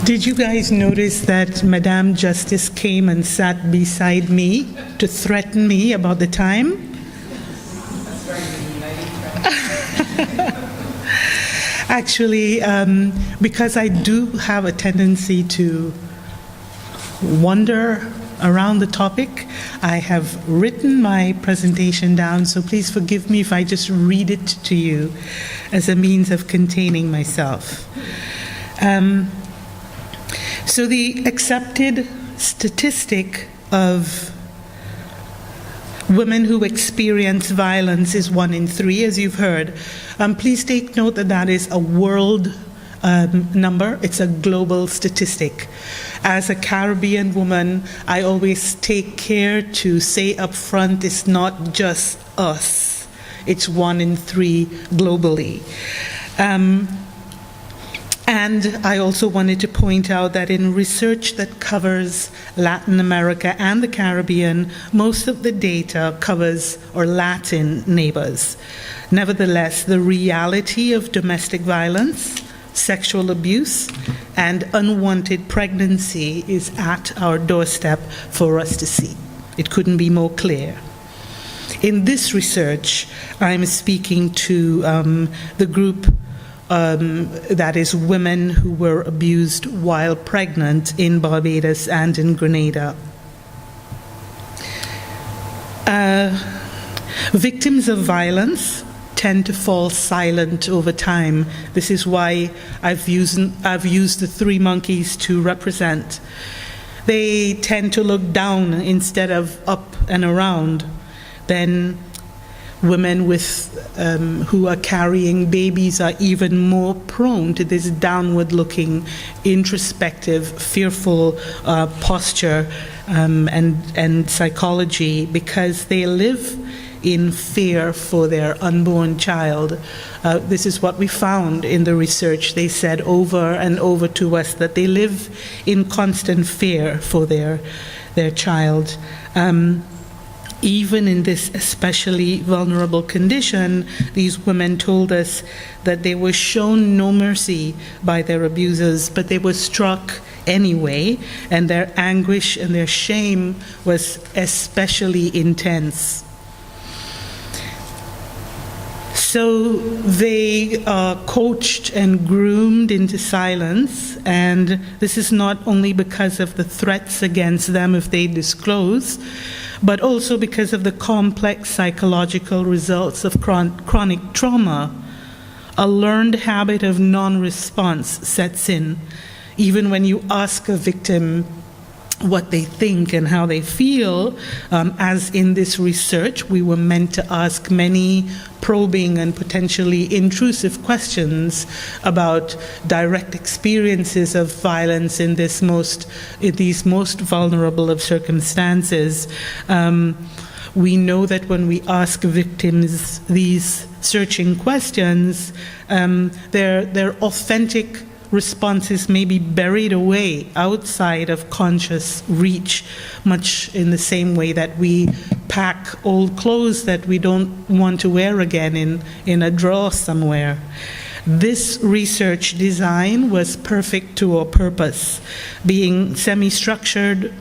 Did you guys notice that Madame Justice came and sat beside me to threaten me about the time? Actually, because I do have a tendency to wander around the topic, I have written my presentation down, so please forgive me if I just read it to you as a means of containing myself. So the accepted statistic of women who experience violence is 1 in 3, as you've heard. Please take note that that is a world number. It's a global statistic. As a Caribbean woman, I always take care to say up front, it's not just us. It's 1 in 3 globally. And I also wanted to point out that in research that covers Latin America and the Caribbean, most of the data covers our Latin neighbors. Nevertheless, the reality of domestic violence, sexual abuse, and unwanted pregnancy is at our doorstep for us to see. It couldn't be more clear. In this research, I'm speaking to the group that is women who were abused while pregnant in Barbados and in Grenada. Victims of violence tend to fall silent over time. This is why I've used the 3 monkeys to represent. They tend to look down instead of up and around. Then women who are carrying babies are even more prone to this downward-looking, introspective, fearful posture and psychology, because they live in fear for their unborn child. This is what we found in the research. They said over and over to us that they live in constant fear for their child. Even in this especially vulnerable condition, these women told us that they were shown no mercy by their abusers, but they were struck anyway, and their anguish and their shame was especially intense. So they are coached and groomed into silence, and this is not only because of the threats against them if they disclose, but also because of the complex psychological results of chronic trauma. A learned habit of non-response sets in. Even when you ask a victim what they think and how they feel, as in this research, we were meant to ask many probing and potentially intrusive questions about direct experiences of violence in these most vulnerable of circumstances. We know that when we ask victims these searching questions, their authentic responses may be buried away outside of conscious reach, much in the same way that we pack old clothes that we don't want to wear again in a drawer somewhere. This research design was perfect to our purpose, being semi-structured,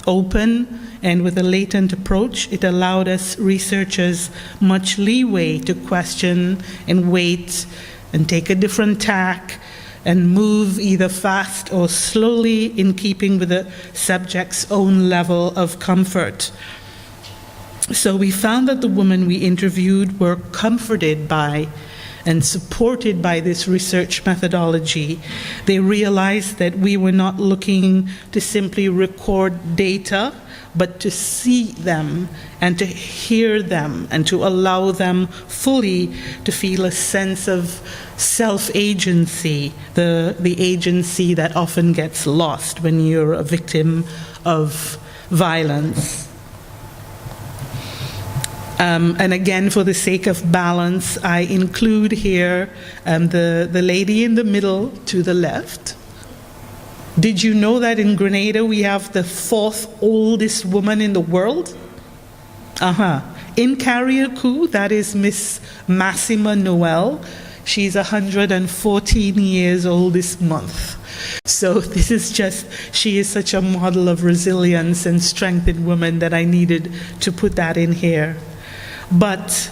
open, and with a latent approach. It allowed us researchers much leeway to question and wait and take a different tack and move either fast or slowly in keeping with the subject's own level of comfort. So we found that the women we interviewed were comforted by and supported by this research methodology. They realized that we were not looking to simply record data, but to see them and to hear them and to allow them fully to feel a sense of self-agency, the agency that often gets lost when you're a victim of violence. And again, for the sake of balance, I include here the lady in the middle to the left. Did you know that in Grenada we have the 4th oldest woman in the world? In Carriacou, that is Miss Massima Noel. She's 114 years old this month. So this is just, she is such a model of resilience and strength in women that I needed to put that in here. But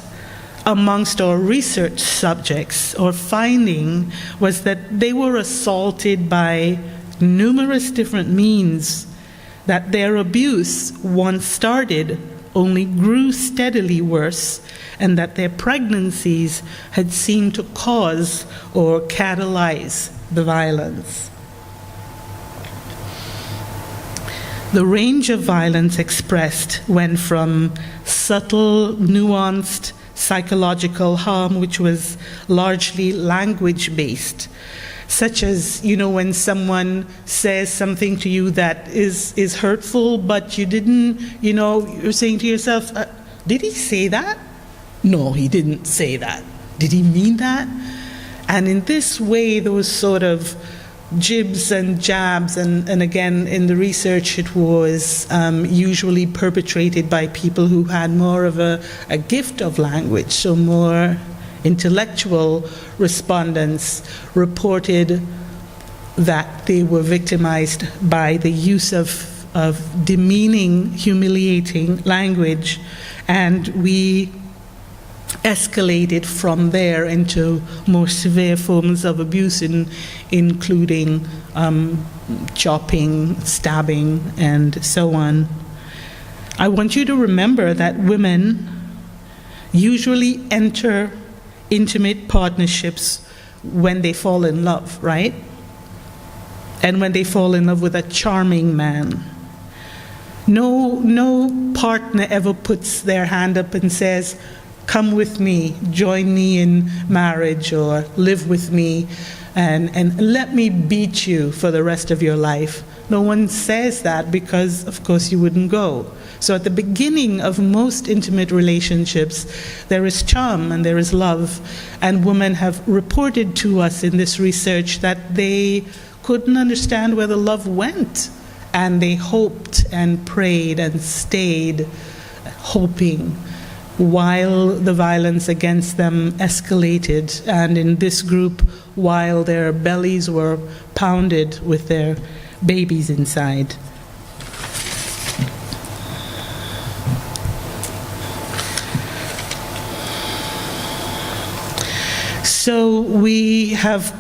amongst our research subjects, our finding was that they were assaulted by numerous different means, that their abuse, once started, only grew steadily worse, and that their pregnancies had seemed to cause or catalyze the violence. The range of violence expressed went from subtle, nuanced psychological harm, which was largely language-based, such as, when someone says something to you that is hurtful, but you didn't, you're saying to yourself, did he say that? No, he didn't say that. Did he mean that? And in this way, those sort of jibs and jabs, and again, in the research, it was usually perpetrated by people who had more of a gift of language, so more intellectual respondents reported that they were victimized by the use of demeaning, humiliating language, and we escalated from there into more severe forms of abuse, including chopping, stabbing, and so on. I want you to remember that women usually enter intimate partnerships when they fall in love, right? And when they fall in love with a charming man. No partner ever puts their hand up and says, come with me, join me in marriage, or live with me, and let me beat you for the rest of your life. No one says that because, of course, you wouldn't go. So at the beginning of most intimate relationships, there is charm and there is love. And women have reported to us in this research that they couldn't understand where the love went. And they hoped and prayed and stayed hoping while the violence against them escalated, and in this group, while their bellies were pounded with their babies inside. So we have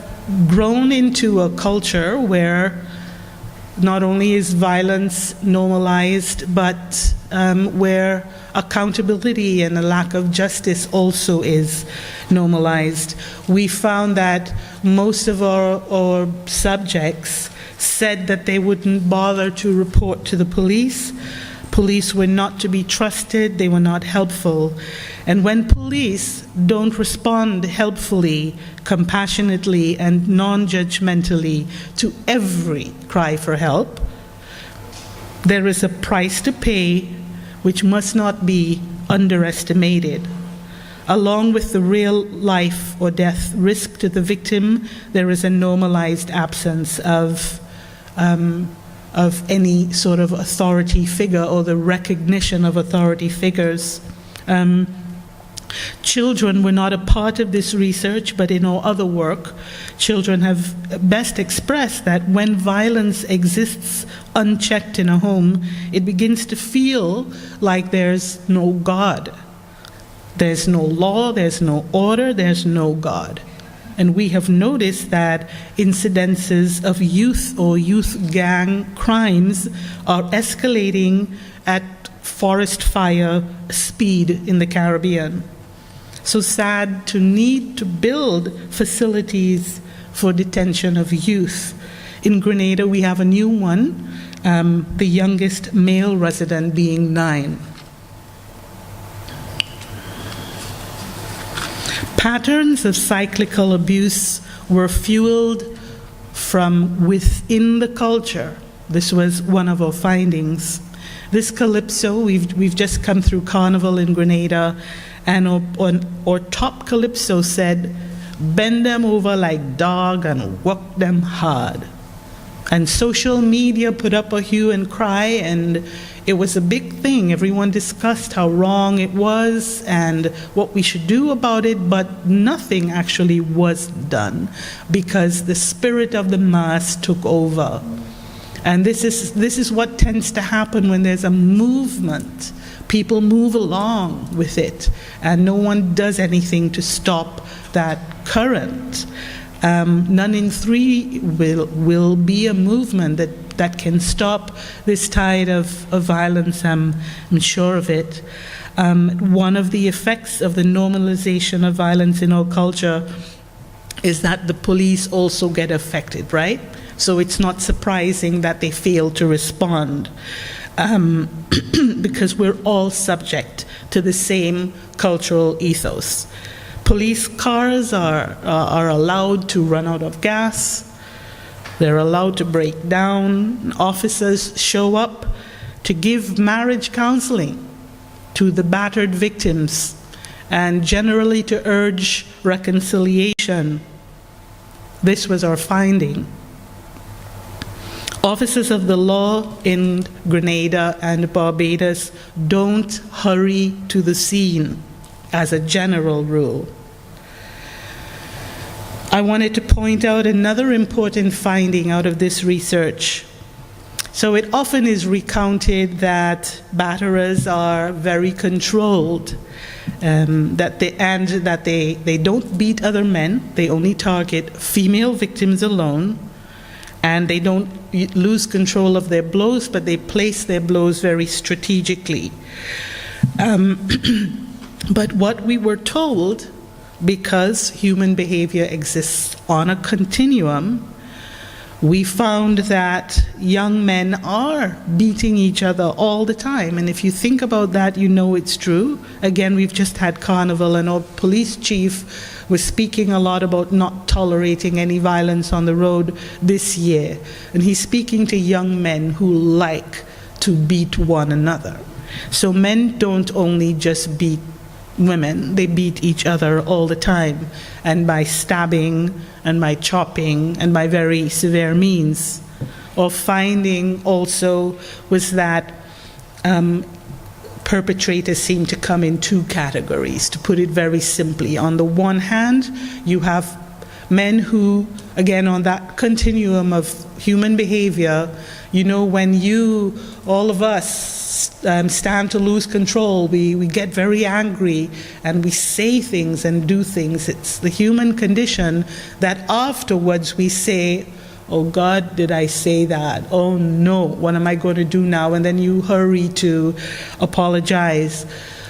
grown into a culture where not only is violence normalized, but where accountability and a lack of justice also is normalized. We found that most of our subjects said that they wouldn't bother to report to the police. Police were not to be trusted, they were not helpful. And when police don't respond helpfully, compassionately, and non-judgmentally to every cry for help, there is a price to pay which must not be underestimated. Along with the real life or death risk to the victim, there is a normalized absence of any sort of authority figure or the recognition of authority figures. Children were not a part of this research, but in our other work, children have best expressed that when violence exists unchecked in a home, it begins to feel like there's no God. There's no law, there's no order, there's no God. And we have noticed that incidences of youth or youth gang crimes are escalating at forest fire speed in the Caribbean. So sad to need to build facilities for detention of youth. In Grenada, we have a new one, the youngest male resident being 9. Patterns of cyclical abuse were fueled from within the culture. This was one of our findings. This calypso, we've just come through Carnival in Grenada, and our top calypso said, bend them over like dog and work them hard. And social media put up a hue and cry, and it was a big thing. Everyone discussed how wrong it was and what we should do about it, but nothing actually was done because the spirit of the mass took over. And this is what tends to happen when there's a movement. People move along with it, and no one does anything to stop that current. None in three will be a movement that can stop this tide of violence. I'm sure of it. One of the effects of the normalization of violence in our culture is that the police also get affected, right? So it's not surprising that they fail to respond, because we're all subject to the same cultural ethos. Police cars are allowed to run out of gas. They're allowed to break down. Officers show up to give marriage counseling to the battered victims and generally to urge reconciliation. This was our finding. Officers of the law in Grenada and Barbados don't hurry to the scene as a general rule. I wanted to point out another important finding out of this research. So it often is recounted that batterers are very controlled, that they don't beat other men, they only target female victims alone, and they don't lose control of their blows, but they place their blows very strategically. But what we were told, because human behavior exists on a continuum, we found that young men are beating each other all the time. And if you think about that, you know it's true. Again, we've just had Carnival, and our police chief was speaking a lot about not tolerating any violence on the road this year. And he's speaking to young men who like to beat one another. So men don't only just beat women, they beat each other all the time, and by stabbing and by chopping and by very severe means. Our finding also was that perpetrators seem to come in two categories, to put it very simply. On the one hand, you have men who, again, on that continuum of human behavior, you know, when all of us, stand to lose control, we get very angry and we say things and do things. It's the human condition that afterwards we say, oh God, did I say that? Oh no, what am I going to do now? And then you hurry to apologize.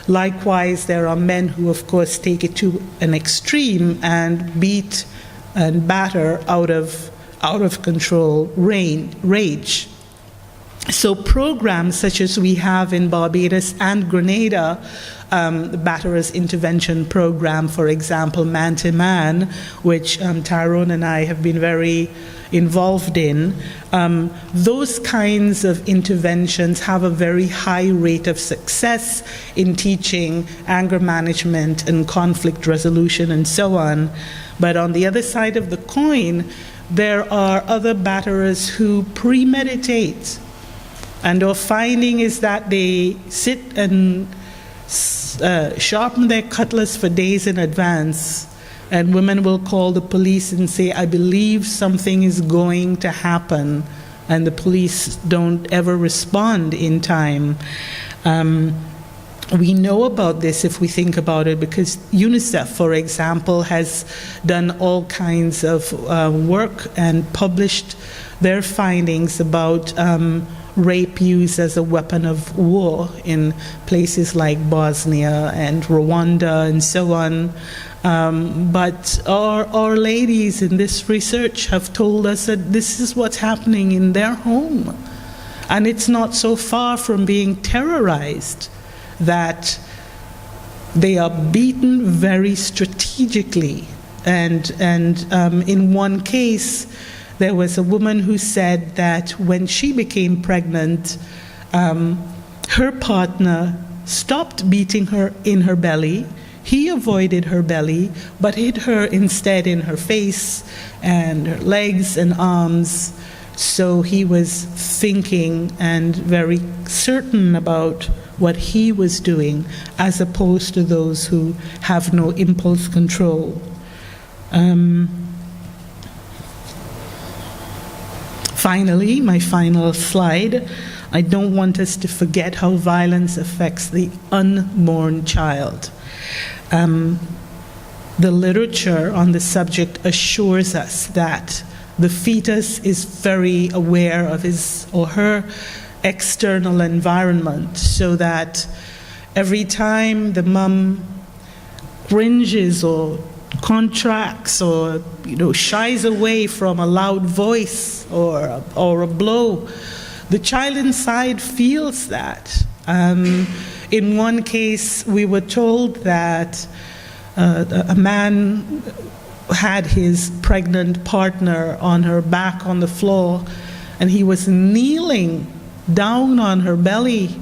Likewise, there are men who, of course, take it to an extreme and beat and batter out of control rage. So programs such as we have in Barbados and Grenada, the Batterers Intervention Program, for example, Man to Man, which Tyrone and I have been very involved in, those kinds of interventions have a very high rate of success in teaching anger management and conflict resolution and so on. But on the other side of the coin, there are other batterers who premeditate. And our finding is that they sit and sharpen their cutlass for days in advance, and women will call the police and say, I believe something is going to happen, and the police don't ever respond in time. We know about this if we think about it because UNICEF, for example, has done all kinds of work and published their findings about rape used as a weapon of war in places like Bosnia and Rwanda and so on. But our ladies in this research have told us that this is what's happening in their home. And it's not so far from being terrorized that they are beaten very strategically. And in one case, there was a woman who said that when she became pregnant, her partner stopped beating her in her belly. He avoided her belly, but hit her instead in her face and her legs and arms So he was thinking and very certain about what he was doing, as opposed to those who have no impulse control. Finally, my final slide, I don't want us to forget how violence affects the unborn child. The literature on the subject assures us that the fetus is very aware of his or her external environment, so that every time the mom cringes or contracts or shies away from a loud voice or a blow, the child inside feels that. In one case, we were told that a man had his pregnant partner on her back on the floor, and he was kneeling down on her belly,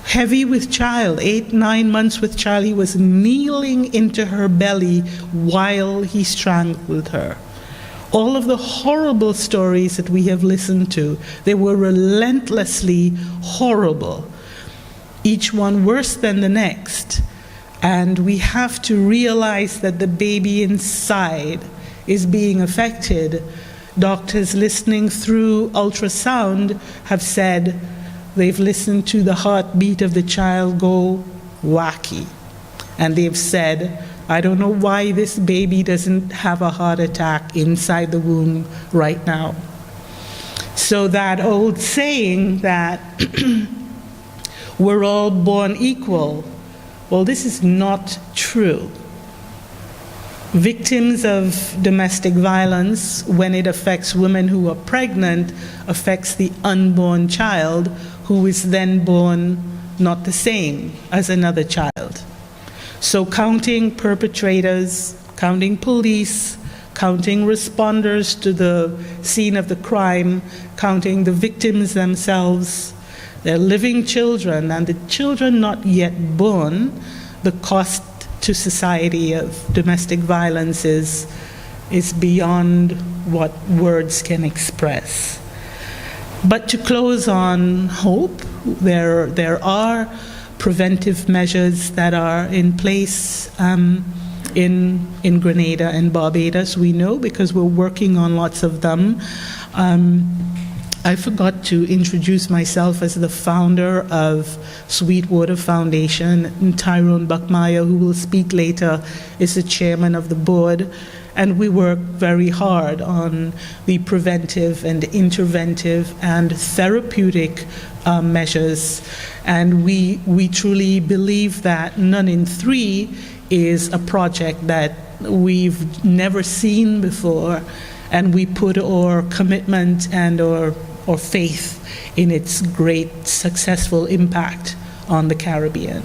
heavy with child, 8-9 months with child. He was kneeling into her belly while he strangled her. All of the horrible stories that we have listened to, they were relentlessly horrible, each one worse than the next. And we have to realize that the baby inside is being affected. Doctors listening through ultrasound have said they've listened to the heartbeat of the child go wacky. And they've said, I don't know why this baby doesn't have a heart attack inside the womb right now. So that old saying that we're all born equal, well, this is not true. Victims of domestic violence, when it affects women who are pregnant, affects the unborn child, who is then born not the same as another child. So counting perpetrators, counting police, counting responders to the scene of the crime, counting the victims themselves, their living children, and the children not yet born, the cost to society of domestic violence is beyond what words can express. But to close on hope, there are preventive measures that are in place in Grenada and Barbados, we know, because we're working on lots of them. I forgot to introduce myself as the founder of Sweetwater Foundation, and Tyrone Buckmeyer, who will speak later, is the chairman of the board. And we work very hard on the preventive and interventive and therapeutic measures. And we truly believe that None in Three is a project that we've never seen before, and we put our commitment and our faith in its great successful impact on the Caribbean.